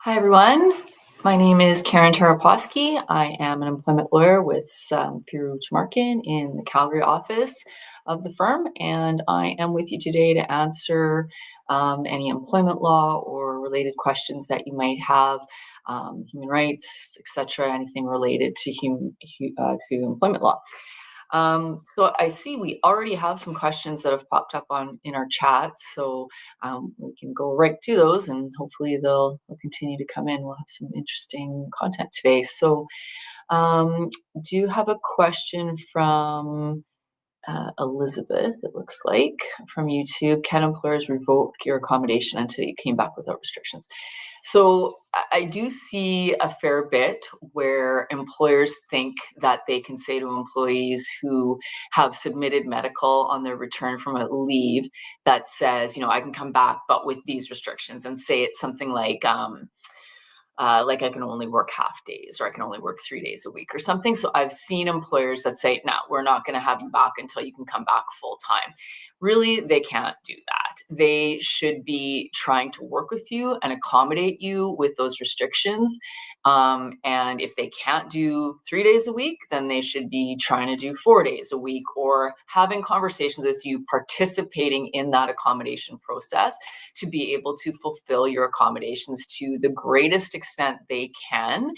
Hi, everyone. My name is Karen Tereposky. I am an employment lawyer with Peru Markin in the Calgary office of the firm, and I am with you today to answer any employment law or related questions that you might have, human rights, etc., anything related to to employment law. So I see we already have some questions that have popped up in our chat, so we can go right to those, and hopefully they'll continue to come in. We'll have some interesting content today. So, do you have a question from Elizabeth? It looks like from YouTube. Can employers revoke your accommodation until you came back without restrictions? So I do see a fair bit where employers think that they can say to employees who have submitted medical on their return from a leave that says, I can come back, but with these restrictions, and say it's something like I can only work half days or I can only work 3 days a week or something. So I've seen employers that say, no, we're not going to have you back until you can come back full time. Really, they can't do that. They should be trying to work with you and accommodate you with those restrictions. And if they can't do 3 days a week, then they should be trying to do 4 days a week or having conversations with you, participating in that accommodation process to be able to fulfill your accommodations to the greatest extent they can,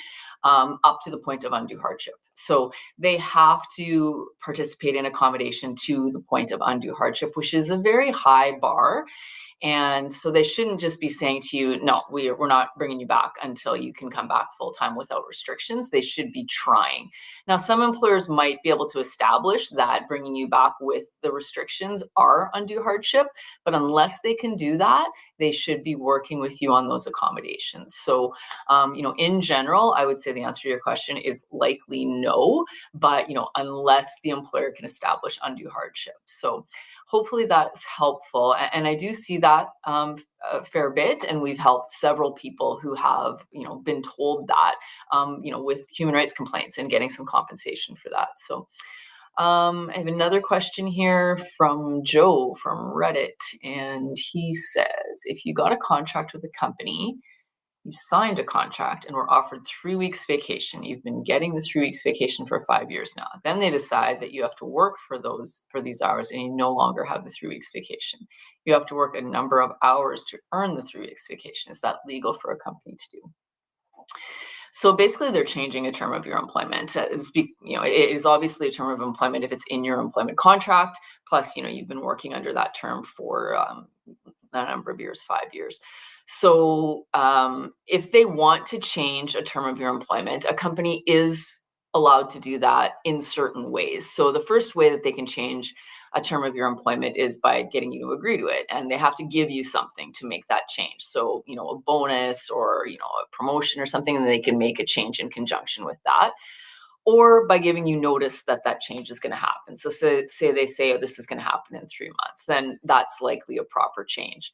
up to the point of undue hardship. So they have to participate in accommodation to the point of undue hardship, which is a very high bar. And so they shouldn't just be saying to you, no, we're not bringing you back until you can come back full time without restrictions. They should be trying. Now, some employers might be able to establish that bringing you back with the restrictions are undue hardship, but unless they can do that, they should be working with you on those accommodations. So, in general, I would say the answer to your question is likely no, but, unless the employer can establish undue hardship. So hopefully that's helpful. And I do see that a fair bit, and we've helped several people who have, been told that, with human rights complaints and getting some compensation for that. So I have another question here from Joe from Reddit, and he says, if you got a contract with a company, you signed a contract and were offered 3 weeks vacation. You've been getting the 3 weeks vacation for 5 years now. Then they decide that you have to work for these hours, and you no longer have the 3 weeks vacation. You have to work a number of hours to earn the 3 weeks vacation. Is that legal for a company to do? So basically, they're changing a term of your employment. It is obviously a term of employment if it's in your employment contract. Plus, you've been working under that term for a number of years, 5 years. So if they want to change a term of your employment, a company is allowed to do that in certain ways. So the first way that they can change a term of your employment is by getting you to agree to it, and they have to give you something to make that change. So, a bonus or, a promotion or something, and they can make a change in conjunction with that, or by giving you notice that that change is going to happen. So say they say, oh, this is going to happen in 3 months, then that's likely a proper change.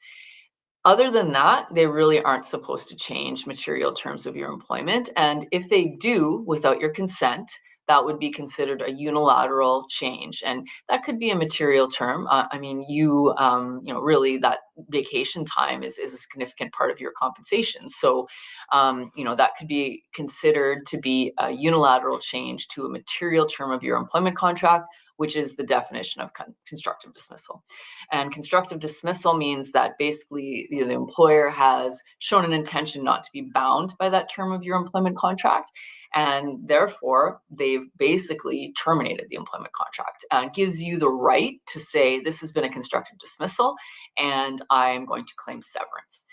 Other than that, they really aren't supposed to change material terms of your employment. And if they do without your consent, that would be considered a unilateral change. And that could be a material term. Really that vacation time is a significant part of your compensation. So, that could be considered to be a unilateral change to a material term of your employment contract, which is the definition of constructive dismissal. And constructive dismissal means that basically the employer has shown an intention not to be bound by that term of your employment contract, and therefore they've basically terminated the employment contract, and gives you the right to say, this has been a constructive dismissal and I am going to claim severance.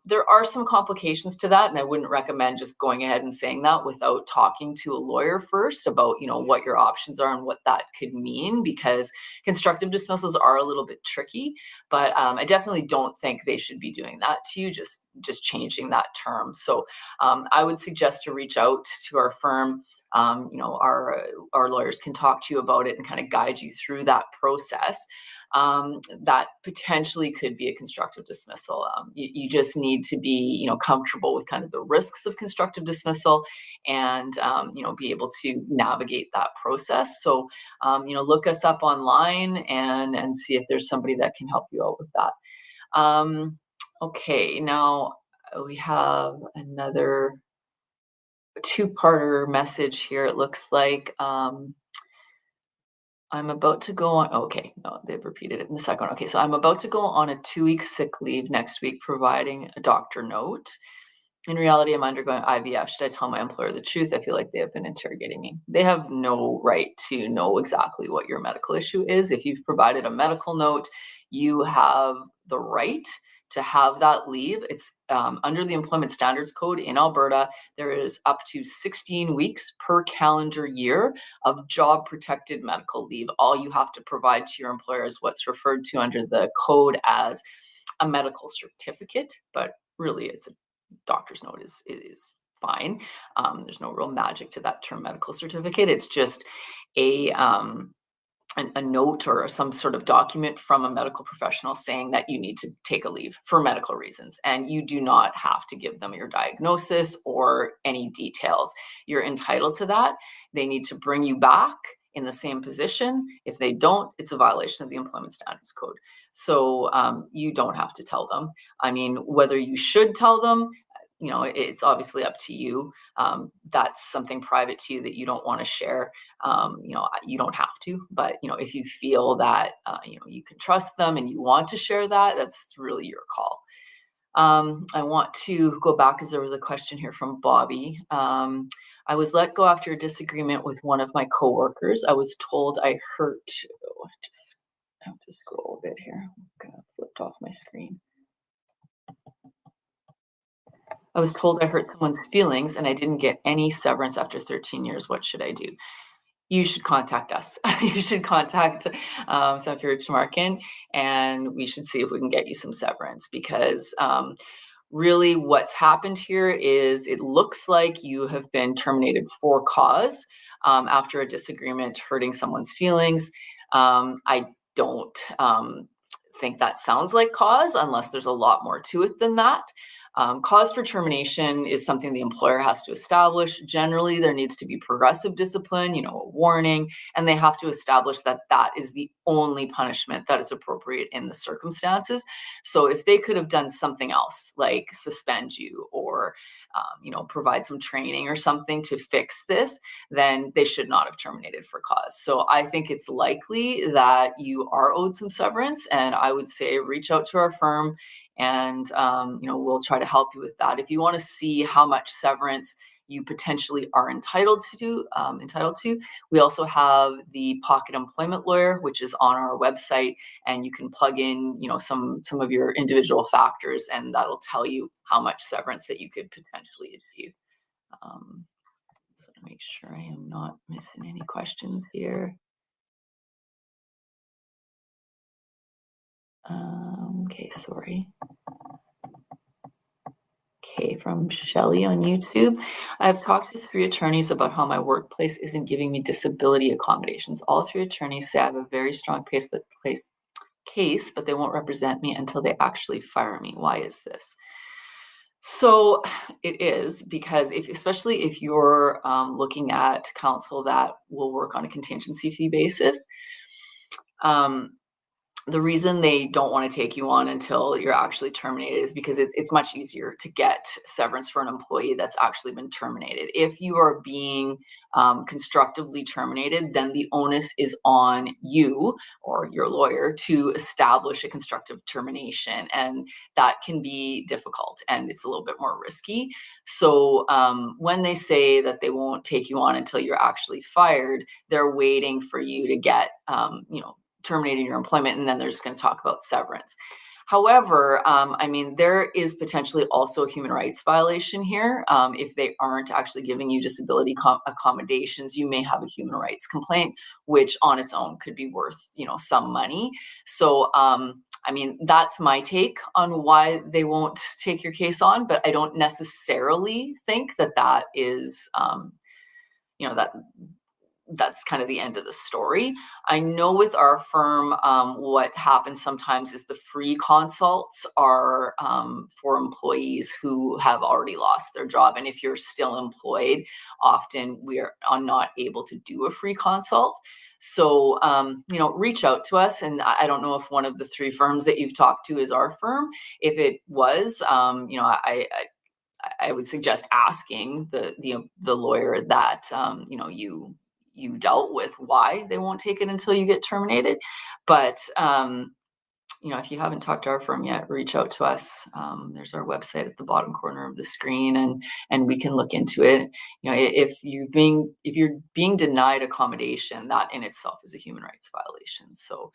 There are some complications to that, and I wouldn't recommend just going ahead and saying that without talking to a lawyer first about, what your options are and what that could mean, because constructive dismissals are a little bit tricky. But I definitely don't think they should be doing that to you, just changing that term. So I would suggest to reach out to our firm. Our lawyers can talk to you about it and kind of guide you through that process. That potentially could be a constructive dismissal. You just need to be, comfortable with kind of the risks of constructive dismissal, and be able to navigate that process. So, look us up online and see if there's somebody that can help you out with that. Okay, now We have another two-parter message here, it looks like. I'm about to go on. Okay, no, they've repeated it in the second one. Okay, so I'm about to go on a 2-week sick leave next week, providing a doctor note. In reality, I'm undergoing IVF. Should I tell my employer the truth? I feel like they have been interrogating me. They have no right to know exactly what your medical issue is. If you've provided a medical note, you have the right to have that leave. It's under the Employment Standards Code in Alberta. There is up to 16 weeks per calendar year of job protected medical leave. All you have to provide to your employer is what's referred to under the code as a medical certificate, but really it's a doctor's note is fine. There's no real magic to that term medical certificate. It's just a a note or some sort of document from a medical professional saying that you need to take a leave for medical reasons. And you do not have to give them your diagnosis or any details. You're entitled to that. They need to bring you back in the same position. If they don't, it's a violation of the Employment Standards Code. So you don't have to tell them. I mean, whether you should tell them, it's obviously up to you. That's something private to you that you don't want to share. You don't have to, but if you feel that you can trust them and you want to share that, that's really your call. I want to go back because there was a question here from Bobby. I was let go after a disagreement with one of my coworkers. I was told I hurt. I have to scroll a bit here. I'm gonna flip off my screen. I was told I hurt someone's feelings and I didn't get any severance after 13 years. What should I do? You should contact us. You should contact Sanford Markin, and we should see if we can get you some severance because really what's happened here is it looks like you have been terminated for cause after a disagreement hurting someone's feelings. I don't think that sounds like cause unless there's a lot more to it than that. Cause for termination is something the employer has to establish. Generally, there needs to be progressive discipline, a warning, and they have to establish that that is the only punishment that is appropriate in the circumstances. So if they could have done something else, like suspend you or provide some training or something to fix this, then they should not have terminated for cause. So I think it's likely that you are owed some severance, and I would say reach out to our firm and we'll try to help you with that. If you want to see how much severance you potentially are entitled to, we also have the Pocket Employment Lawyer, which is on our website, and you can plug in, some of your individual factors, and that'll tell you how much severance that you could potentially achieve. So to make sure I am not missing any questions here. Okay, sorry. Okay, from Shelly on YouTube. I've talked to 3 attorneys about how my workplace isn't giving me disability accommodations. All 3 attorneys say I have a very strong case, but they won't represent me until they actually fire me. Why is this? So it is because especially if you're looking at counsel that will work on a contingency fee basis, the reason they don't want to take you on until you're actually terminated is because it's much easier to get severance for an employee that's actually been terminated. If you are being constructively terminated, then the onus is on you or your lawyer to establish a constructive termination, and that can be difficult and it's a little bit more risky. So when they say that they won't take you on until you're actually fired, they're waiting for you to get terminating your employment, and then they're just going to talk about severance. However, there is potentially also a human rights violation here. If they aren't actually giving you disability accommodations, you may have a human rights complaint, which on its own could be worth, some money. So, that's my take on why they won't take your case on, but I don't necessarily think that is, that that's kind of the end of the story. I know with our firm, what happens sometimes is the free consults are for employees who have already lost their job. And if you're still employed, often we are not able to do a free consult. So, reach out to us. And I don't know if one of the three firms that you've talked to is our firm. If it was, I would suggest asking the lawyer that you dealt with why they won't take it until you get terminated. But if you haven't talked to our firm yet, reach out to us. There's our website at the bottom corner of the screen, and we can look into it. If you're being denied accommodation, that in itself is a human rights violation. So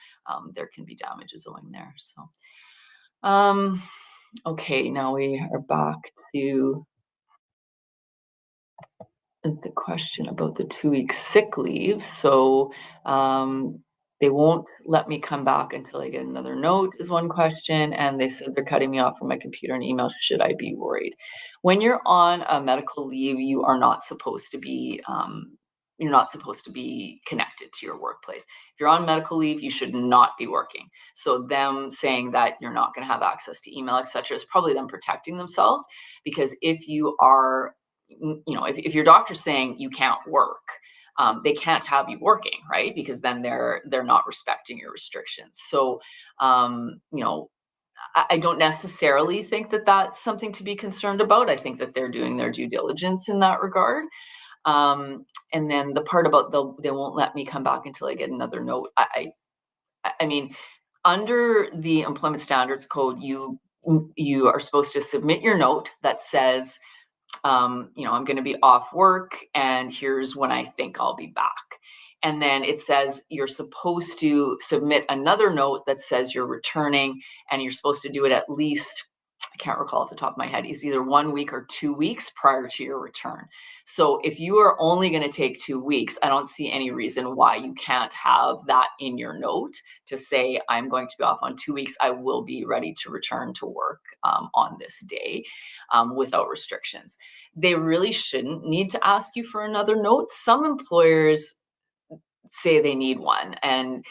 there can be damages owing there. So. Okay, now we are back to the question about the 2 week sick leave. So, they won't let me come back until I get another note is one question, and they said they're cutting me off from my computer and email. Should I be worried? When you're on a medical leave, you're not supposed to be connected to your workplace. If you're on medical leave, you should not be working. So them saying that you're not going to have access to email, etc., is probably them protecting themselves. Because if you are if your doctor's saying you can't work, they can't have you working, right? Because then they're not respecting your restrictions. So, I don't necessarily think that that's something to be concerned about. I think that they're doing their due diligence in that regard. And then the part about they won't let me come back until I get another note. I mean, under the Employment Standards Code, you are supposed to submit your note that says, I'm going to be off work and here's when I think I'll be back. And then it says you're supposed to submit another note that says you're returning, and you're supposed to do it at least, I can't recall off the top of my head, it's either 1 week or 2 weeks prior to your return. So if you are only going to take 2 weeks, I don't see any reason why you can't have that in your note to say, I'm going to be off on 2 weeks. I will be ready to return to work on this day without restrictions. They really shouldn't need to ask you for another note. Some employers say they need one, and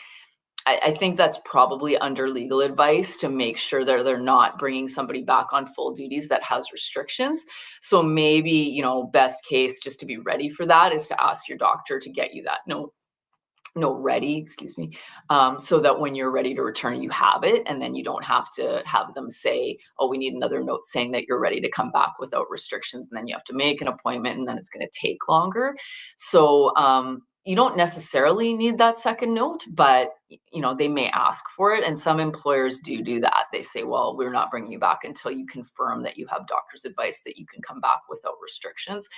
I think that's probably under legal advice to make sure that they're not bringing somebody back on full duties that has restrictions. So maybe, best case, just to be ready for that, is to ask your doctor to get you that note ready, excuse me, so that when you're ready to return, you have it, and then you don't have to have them say, oh, we need another note saying that you're ready to come back without restrictions, and then you have to make an appointment, and then it's going to take longer. So you don't necessarily need that second note, but they may ask for it, and some employers do that. They say, well, we're not bringing you back until you confirm that you have doctor's advice that you can come back without restrictions.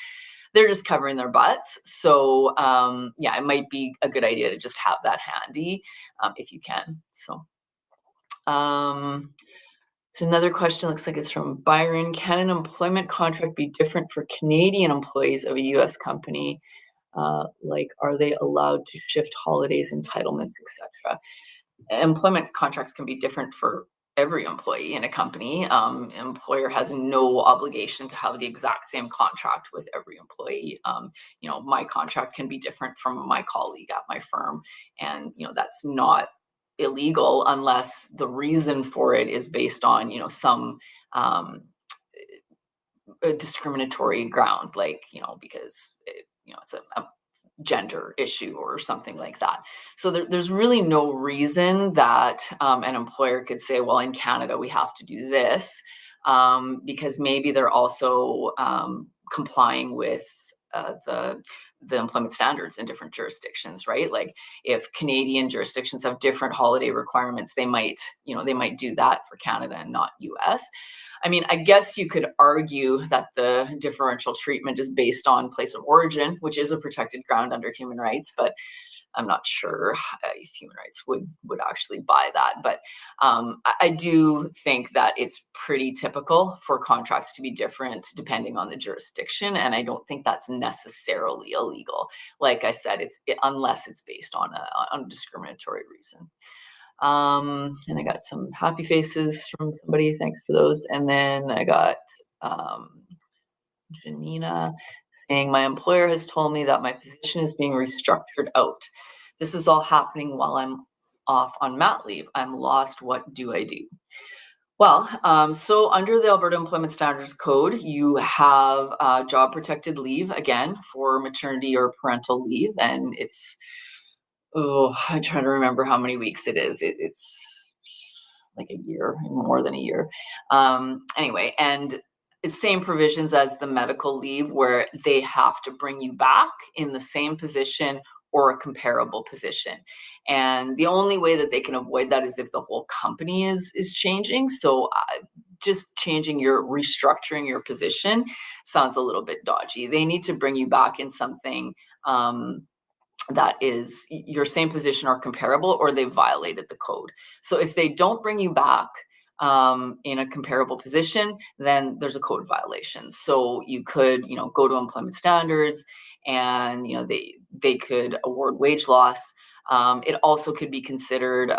They're just covering their butts. So it might be a good idea to just have that handy if you can. So another question, looks like it's from Byron. Can an employment contract be different for Canadian employees of a US company? Like, are they allowed to shift holidays, entitlements, etc.? Employment contracts can be different for every employee in a company. Employer has no obligation to have the exact same contract with every employee. My contract can be different from my colleague at my firm, and that's not illegal unless the reason for it is based on some a discriminatory ground, like because it's a gender issue or something like that. So there's really no reason that an employer could say, well, in Canada, we have to do this, because maybe they're also complying with the employment standards in different jurisdictions, right? Like if Canadian jurisdictions have different holiday requirements, they might do that for Canada and not US. I mean, I guess you could argue that the differential treatment is based on place of origin, which is a protected ground under human rights, but I'm not sure if human rights would actually buy that. But I do think that it's pretty typical for contracts to be different depending on the jurisdiction, and I don't think that's necessarily illegal. Like I said, unless it's based on a discriminatory reason. And I got some happy faces from somebody. Thanks for those. And then I got Janina saying, "My employer has told me that my position is being restructured out. This is all happening while I'm off on mat leave. I'm lost. What do I do?" Well, so under the Alberta Employment Standards Code, you have job protected leave again for maternity or parental leave, and it's I'm trying to remember how many weeks it is. It's like a year, more than a year. Anyway, and it's same provisions as the medical leave where they have to bring you back in the same position or a comparable position. And the only way that they can avoid that is if the whole company is changing. So just changing restructuring your position sounds a little bit dodgy. They need to bring you back in something that is your same position or comparable, or they violated the code. So if they don't bring you back in a comparable position, then there's a code violation. So you could, go to employment standards, and they could award wage loss. It also could be considered,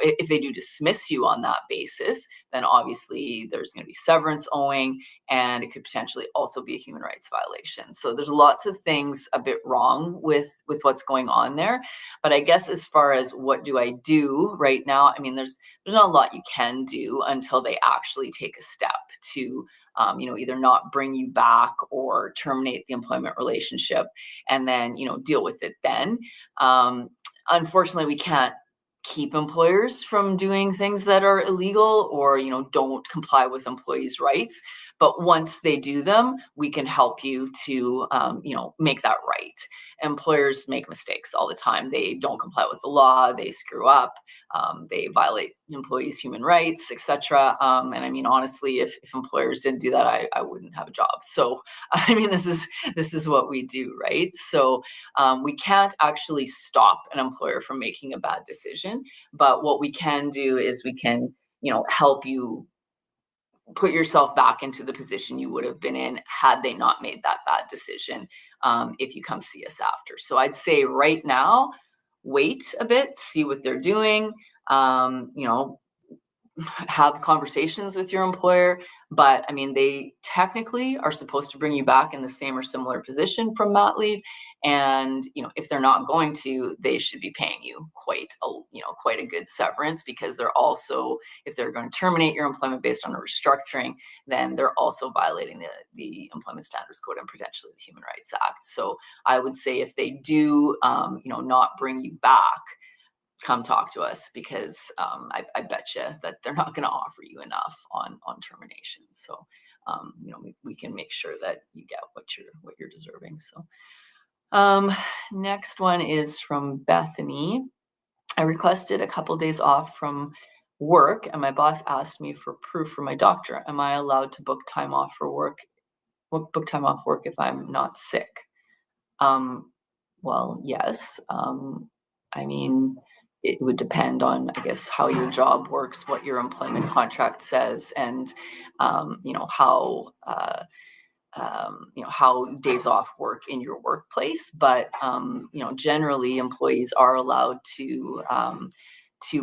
if they do dismiss you on that basis, then obviously there's going to be severance owing, and it could potentially also be a human rights violation. So there's lots of things a bit wrong with what's going on there. But I guess as far as what do I do right now, I mean, there's not a lot you can do until they actually take a step to either not bring you back or terminate the employment relationship, and then deal with it then. Unfortunately, we can't keep employers from doing things that are illegal or don't comply with employees' rights. But once they do them, we can help you to make that right. Employers make mistakes all the time. They don't comply with the law, they screw up, they violate employees' human rights, etc. And I mean, honestly, if employers didn't do that, I wouldn't have a job. So I mean, this is what we do, right? So we can't actually stop an employer from making a bad decision, but what we can do is we can help you put yourself back into the position you would have been in had they not made that bad decision, if you come see us after. So I'd say right now, wait a bit, see what they're doing, have conversations with your employer. But I mean, they technically are supposed to bring you back in the same or similar position from mat leave. And if they're not going to, they should be paying you quite a good severance, because they're also, if they're going to terminate your employment based on a restructuring, then they're also violating the Employment Standards Code and potentially the Human Rights Act. So I would say if they do not bring you back, come talk to us, because I bet you that they're not going to offer you enough on termination. So we can make sure that you get what you're deserving. So next one is from Bethany. I requested a couple days off from work, and my boss asked me for proof from my doctor. Am I allowed to book time off work if I'm not sick? Well, yes. I mean, it would depend on, I guess, how your job works, what your employment contract says, and how days off work in your workplace. But generally, employees are allowed to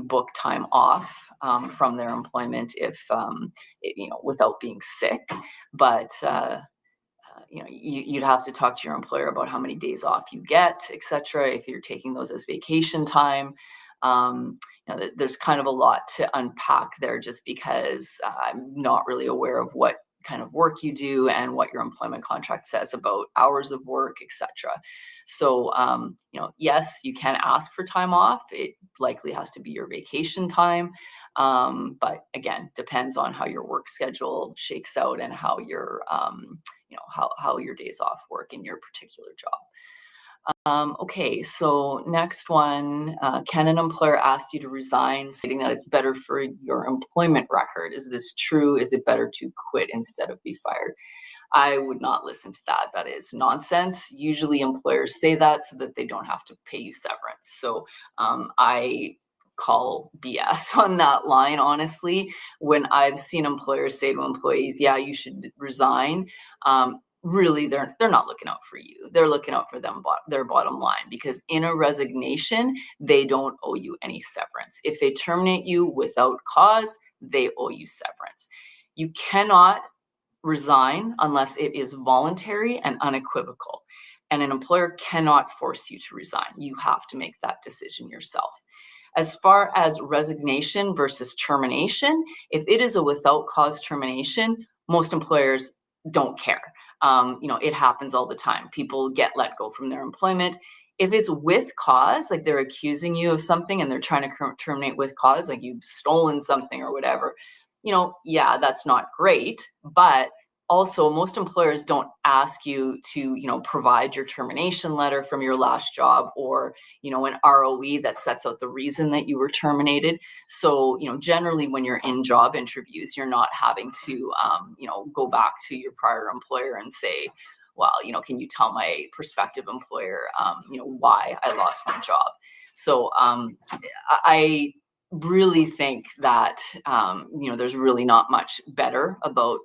book time off from their employment if without being sick. But you'd have to talk to your employer about how many days off you get, etc. If you're taking those as vacation time. There's kind of a lot to unpack there, just because I'm not really aware of what kind of work you do and what your employment contract says about hours of work, etc. So, yes, you can ask for time off. It likely has to be your vacation time. But again, depends on how your work schedule shakes out and how your, how your days off work in your particular job. Okay, so next one, can an employer ask you to resign, stating that it's better for your employment record? Is this true? Is it better to quit instead of be fired? I would not listen to that. That is nonsense. Usually employers say that so that they don't have to pay you severance. So I call BS on that line, honestly. When I've seen employers say to employees, yeah, you should resign, really they're not looking out for you. They're looking out for their bottom line, because in a resignation, they don't owe you any severance. If they terminate you without cause, they owe you severance. You cannot resign unless it is voluntary and unequivocal. And an employer cannot force you to resign. You have to make that decision yourself. As far as resignation versus termination, if it is a without cause termination, most employers don't care. It happens all the time. People get let go from their employment. If it's with cause, like they're accusing you of something and they're trying to terminate with cause, like you've stolen something or whatever, yeah, that's not great. But also, most employers don't ask you to, provide your termination letter from your last job, or, an ROE that sets out the reason that you were terminated. So, generally when you're in job interviews, you're not having to, go back to your prior employer and say, well, can you tell my prospective employer, why I lost my job? So I really think that there's really not much better about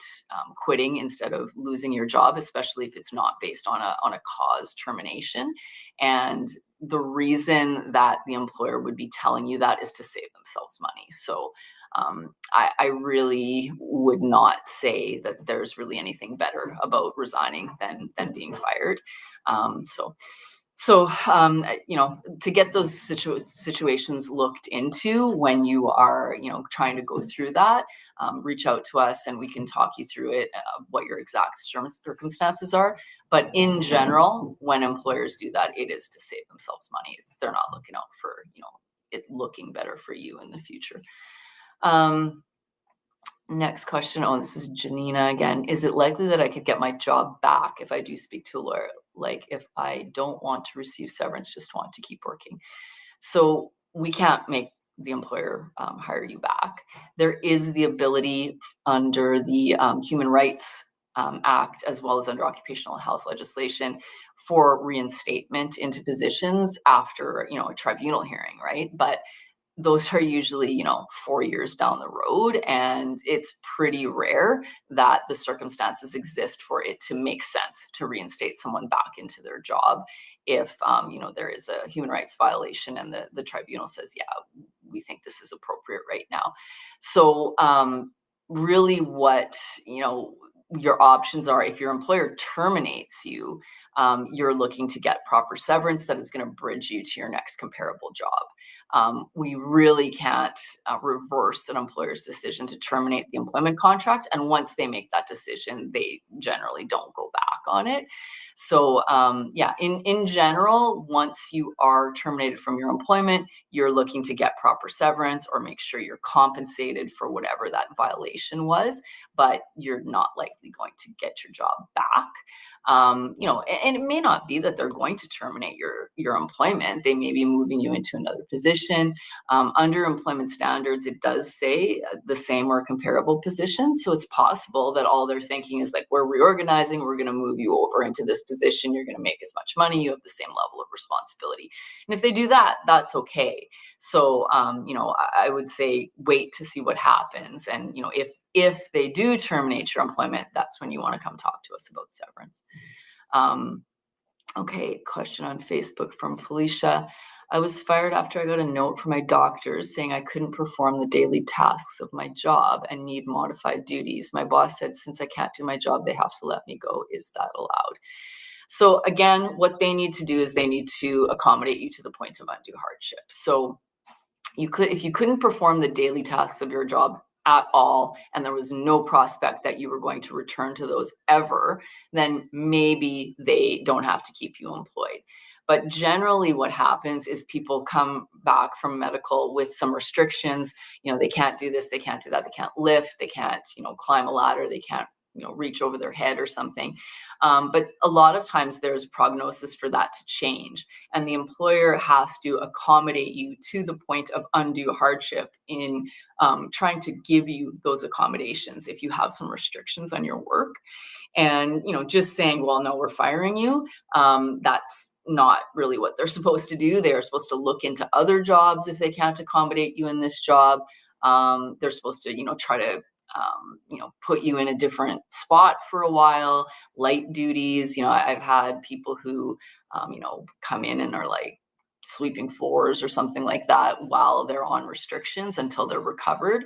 quitting instead of losing your job, especially if it's not based on a cause termination. And the reason that the employer would be telling you that is to save themselves money. So I really would not say that there's really anything better about resigning than being fired. To get those situations looked into when you are, trying to go through that, reach out to us and we can talk you through it, what your exact circumstances are. But in general, when employers do that, it is to save themselves money. They're not looking out for, it looking better for you in the future. Next question. Oh, this is Janina again. Is it likely that I could get my job back if I do speak to a lawyer? Like if I don't want to receive severance, just want to keep working. So we can't make the employer hire you back. There is the ability under the Human Rights Act, as well as under occupational health legislation, for reinstatement into positions after, a tribunal hearing, right? But those are usually, 4 years down the road, and it's pretty rare that the circumstances exist for it to make sense to reinstate someone back into their job if, there is a human rights violation and the tribunal says, yeah, we think this is appropriate right now. So really what, your options are, if your employer terminates you, you're looking to get proper severance that is going to bridge you to your next comparable job. We really can't reverse an employer's decision to terminate the employment contract. And once they make that decision, they generally don't go back on it. So in general, once you are terminated from your employment, you're looking to get proper severance or make sure you're compensated for whatever that violation was, but you're not likely going to get your job back. And it may not be that they're going to terminate your employment. They may be moving you into another position. Under employment standards, it does say the same or comparable position. So it's possible that all they're thinking is like, we're reorganizing, we're going to move you over into this position. You're going to make as much money. You have the same level of responsibility. And if they do that, that's okay. So, I would say wait to see what happens. And, if they do terminate your employment, that's when you want to come talk to us about severance. Okay, question on Facebook from Felicia. I was fired after I got a note from my doctors saying I couldn't perform the daily tasks of my job and need modified duties. My boss said since I can't do my job, they have to let me go. Is that allowed? So again, what they need to do is they need to accommodate you to the point of undue hardship. So if you couldn't perform the daily tasks of your job at all, and there was no prospect that you were going to return to those ever, then maybe they don't have to keep you employed. But generally what happens is people come back from medical with some restrictions. They can't do this, they can't do that, they can't lift, they can't, climb a ladder, they can't, reach over their head or something. But a lot of times there's prognosis for that to change. And the employer has to accommodate you to the point of undue hardship in trying to give you those accommodations if you have some restrictions on your work. And, just saying, well, no, we're firing you, that's not really what they're supposed to do. They're supposed to look into other jobs if they can't accommodate you in this job. They're supposed to, try to put you in a different spot for a while, light duties. I've had people who, come in and are like sweeping floors or something like that while they're on restrictions until they're recovered.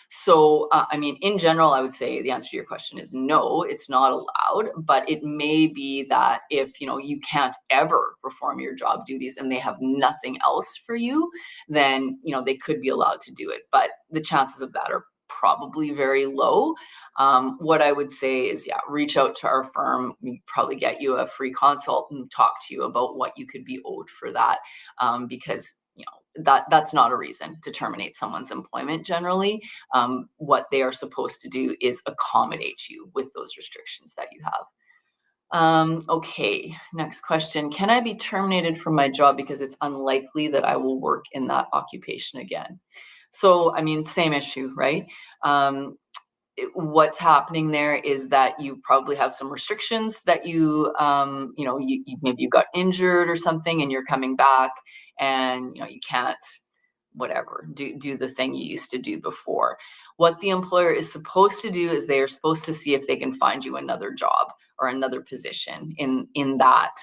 So, I mean, in general, I would say the answer to your question is no, it's not allowed. But it may be that if you can't ever perform your job duties and they have nothing else for you, then they could be allowed to do it. But the chances of that are probably very low. What I would say is, yeah, reach out to our firm. We probably get you a free consult and talk to you about what you could be owed for that, because that's not a reason to terminate someone's employment generally. What they are supposed to do is accommodate you with those restrictions that you have. Okay, next question. Can I be terminated from my job because it's unlikely that I will work in that occupation again? So, I mean, same issue, right? What's happening there is that you probably have some restrictions that maybe you got injured or something and you're coming back, and you can't whatever do the thing you used to do before. What the employer is supposed to do is they are supposed to see if they can find you another job or another position in that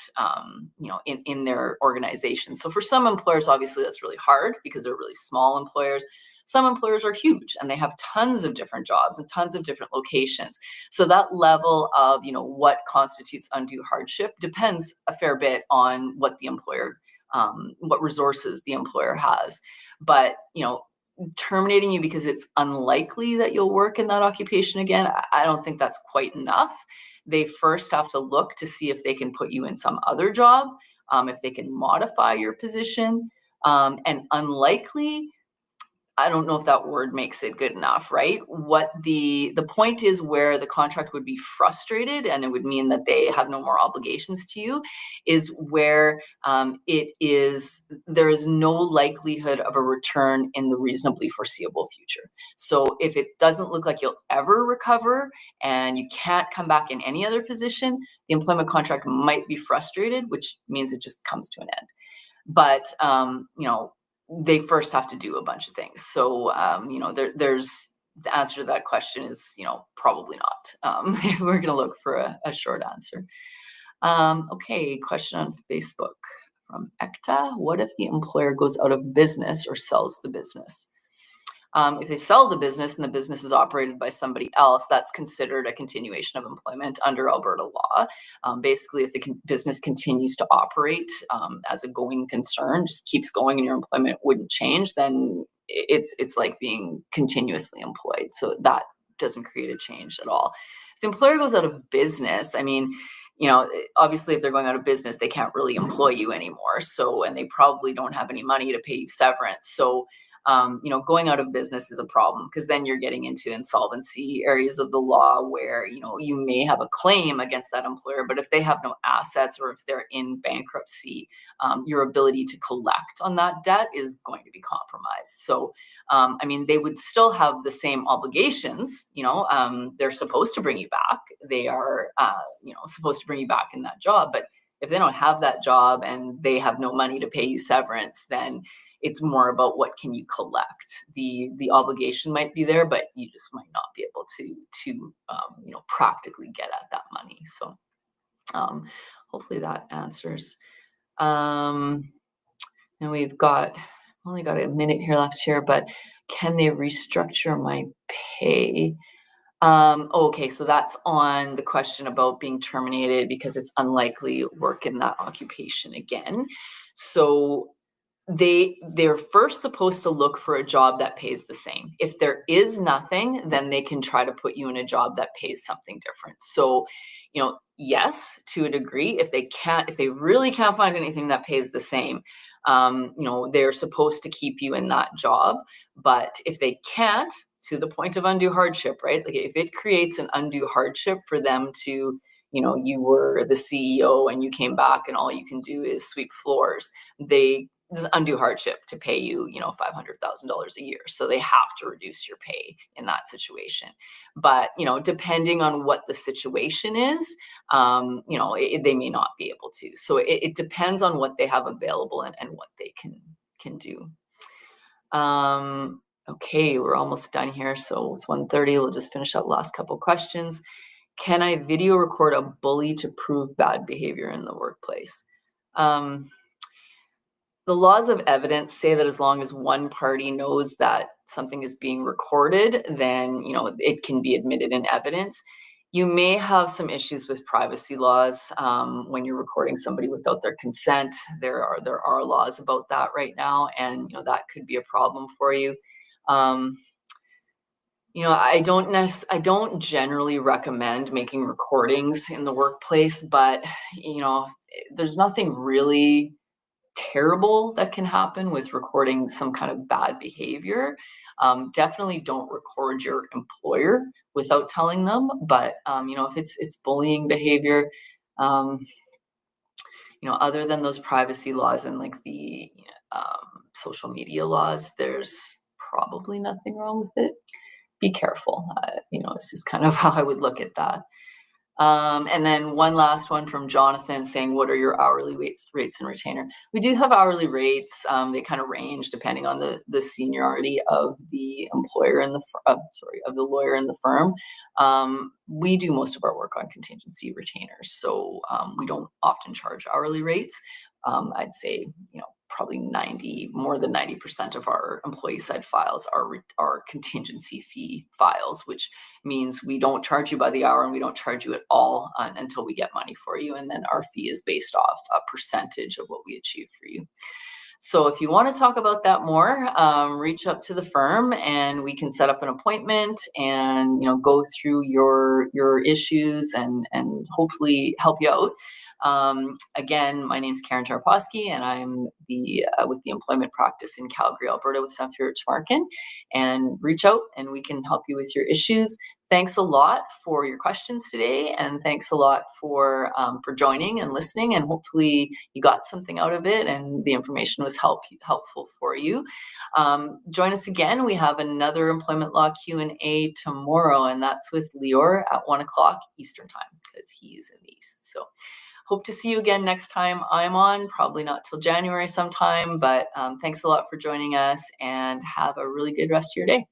in their organization. So for some employers, obviously that's really hard because they're really small employers. Some employers are huge and they have tons of different jobs and tons of different locations. So that level of what constitutes undue hardship depends a fair bit on what the employer what resources the employer has. But terminating you because it's unlikely that you'll work in that occupation again, I don't think that's quite enough. They first have to look to see if they can put you in some other job, if they can modify your position. And unlikely, I don't know if that word makes it good enough, right? What the point is where the contract would be frustrated and it would mean that they have no more obligations to you is where there is no likelihood of a return in the reasonably foreseeable future. So if it doesn't look like you'll ever recover and you can't come back in any other position, the employment contract might be frustrated, which means it just comes to an end. But they first have to do a bunch of things. So, there's the answer to that question is, probably not. If we're going to look for a short answer. Okay, question on Facebook from Ekta. What if the employer goes out of business or sells the business? If they sell the business and the business is operated by somebody else, that's considered a continuation of employment under Alberta law. Basically, if the business continues to operate as a going concern, just keeps going and your employment wouldn't change, then it's like being continuously employed. So that doesn't create a change at all. If the employer goes out of business, I mean, obviously if they're going out of business, they can't really employ you anymore. So, and they probably don't have any money to pay you severance. So, going out of business is a problem because then you're getting into insolvency areas of the law where, you may have a claim against that employer, but if they have no assets or if they're in bankruptcy, your ability to collect on that debt is going to be compromised. So, I mean, they would still have the same obligations, they're supposed to bring you back. They are, supposed to bring you back in that job. But if they don't have that job and they have no money to pay you severance, then it's more about what can you collect. The obligation might be there, but you just might not be able to practically get at that money. So hopefully that answers. And we've only got a minute here left here, but can they restructure my pay? Okay, so that's on the question about being terminated because it's unlikely work in that occupation again. So they're first supposed to look for a job that pays the same. If there is nothing, then they can try to put you in a job that pays something different. So, yes, to a degree, if they really can't find anything that pays the same, they're supposed to keep you in that job. But if they can't, to the point of undue hardship, right? Like if it creates an undue hardship for them to, you were the CEO and you came back and all you can do is sweep floors, this is undue hardship to pay you, $500,000 a year. So they have to reduce your pay in that situation. But, depending on what the situation is, they may not be able to. So it depends on what they have available and what they can do. Okay, we're almost done here. So it's 1:30. We'll just finish up last couple questions. Can I video record a bully to prove bad behavior in the workplace? The laws of evidence say that as long as one party knows that something is being recorded, then it can be admitted in evidence. You may have some issues with privacy laws when you're recording somebody without their consent. There are laws about that right now, and that could be a problem for you. Um, I don't generally recommend making recordings in the workplace, but there's nothing really terrible that can happen with recording some kind of bad behavior. Definitely don't record your employer without telling them. But if it's bullying behavior, um, other than those privacy laws and like the social media laws, there's probably nothing wrong with it. Be careful. This is kind of how I would look at that. And then one last one from Jonathan saying, what are your hourly rates and retainer? We do have hourly rates. They kind of range depending on the seniority of the employer and of the lawyer in the firm. We do most of our work on contingency retainers, so we don't often charge hourly rates. I'd say, probably more than 90% of our employee side files are contingency fee files, which means we don't charge you by the hour and we don't charge you at all until we get money for you. And then our fee is based off a percentage of what we achieve for you. So if you want to talk about that more, reach out to the firm and we can set up an appointment and go through your issues and hopefully help you out. Again, my name is Karen Tereposky, and I'm with the employment practice in Calgary, Alberta, with Samfiru Tamarkin. And reach out, and we can help you with your issues. Thanks a lot for your questions today, and thanks a lot for joining and listening. And hopefully, you got something out of it, and the information was helpful for you. Join us again. We have another employment law Q&A tomorrow, and that's with Lior at 1:00 Eastern time because he's in the East. So. Hope to see you again next time I'm on, probably not till January sometime, but thanks a lot for joining us and have a really good rest of your day.